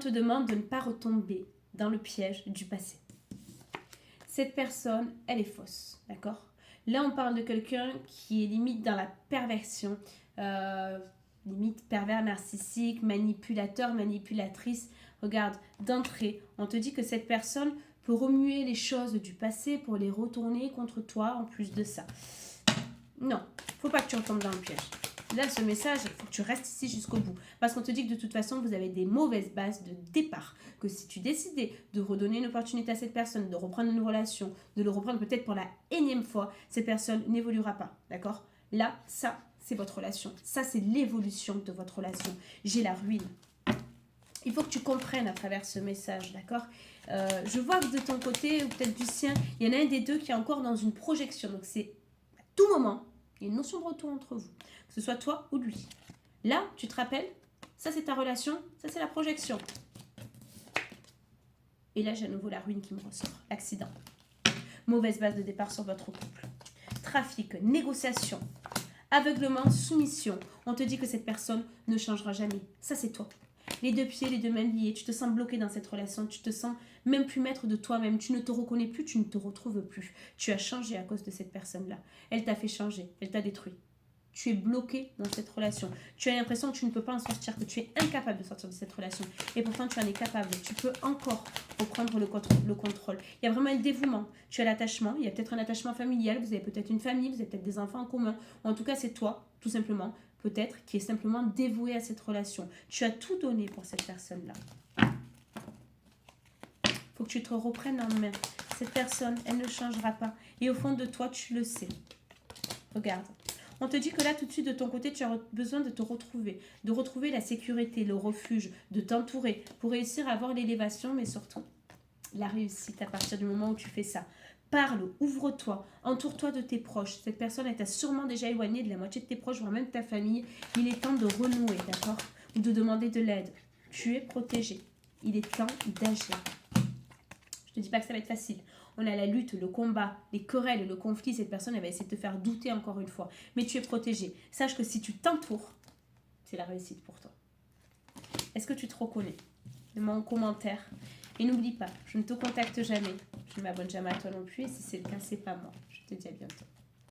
te demande de ne pas retomber dans le piège du passé. Cette personne, elle est fausse, d'accord? Là, on parle de quelqu'un qui est limite dans la perversion, limite pervers narcissique, manipulateur, manipulatrice. Regarde, d'entrée, on te dit que cette personne peut remuer les choses du passé pour les retourner contre toi en plus de ça. Non, faut pas que tu retombes dans le piège. Là, ce message, il faut que tu restes ici jusqu'au bout. Parce qu'on te dit que de toute façon, vous avez des mauvaises bases de départ. Que si tu décidais de redonner une opportunité à cette personne, de reprendre une relation, de le reprendre peut-être pour la énième fois, cette personne n'évoluera pas. D'accord? Là, ça, c'est votre relation. Ça, c'est l'évolution de votre relation. J'ai la ruine. Il faut que tu comprennes à travers ce message, d'accord? Je vois que de ton côté, ou peut-être du sien, il y en a un des deux qui est encore dans une projection. Donc, c'est à tout moment, il y a une notion de retour entre vous. Que ce soit toi ou lui. Là, tu te rappelles, ça c'est ta relation, ça c'est la projection. Et là, j'ai à nouveau la ruine qui me ressort. L'accident. Mauvaise base de départ sur votre couple. Trafic, négociation, aveuglement, soumission. On te dit que cette personne ne changera jamais. Ça, c'est toi. Les deux pieds, les deux mains liées. Tu te sens bloqué dans cette relation. Tu te sens même plus maître de toi-même. Tu ne te reconnais plus, tu ne te retrouves plus. Tu as changé à cause de cette personne-là. Elle t'a fait changer. Elle t'a détruit. Tu es bloqué dans cette relation. Tu as l'impression que tu ne peux pas en sortir, que tu es incapable de sortir de cette relation. Et pourtant, tu en es capable. Tu peux encore reprendre le contrôle. Il y a vraiment un dévouement. Tu as l'attachement. Il y a peut-être un attachement familial. Vous avez peut-être une famille. Vous avez peut-être des enfants en commun. Ou en tout cas, c'est toi, tout simplement, peut-être, qui est simplement dévoué à cette relation. Tu as tout donné pour cette personne-là. Il faut que tu te reprennes en main. Cette personne, elle ne changera pas. Et au fond de toi, tu le sais. Regarde. On te dit que là, tout de suite, de ton côté, tu as besoin de te retrouver, de retrouver la sécurité, le refuge, de t'entourer pour réussir à avoir l'élévation, mais surtout la réussite à partir du moment où tu fais ça. Parle, ouvre-toi, entoure-toi de tes proches. Cette personne, elle t'a sûrement déjà éloigné de la moitié de tes proches, voire même de ta famille. Il est temps de renouer, d'accord? Ou de demander de l'aide. Tu es protégé. Il est temps d'agir. Je ne te dis pas que ça va être facile. On a la lutte, le combat, les querelles, le conflit. Cette personne, elle va essayer de te faire douter encore une fois. Mais tu es protégé. Sache que si tu t'entoures, c'est la réussite pour toi. Est-ce que tu te reconnais? Mets-moi en commentaire. Et n'oublie pas, je ne te contacte jamais. Je ne m'abonne jamais à toi non plus. Et si c'est le cas, c'est pas moi. Je te dis à bientôt.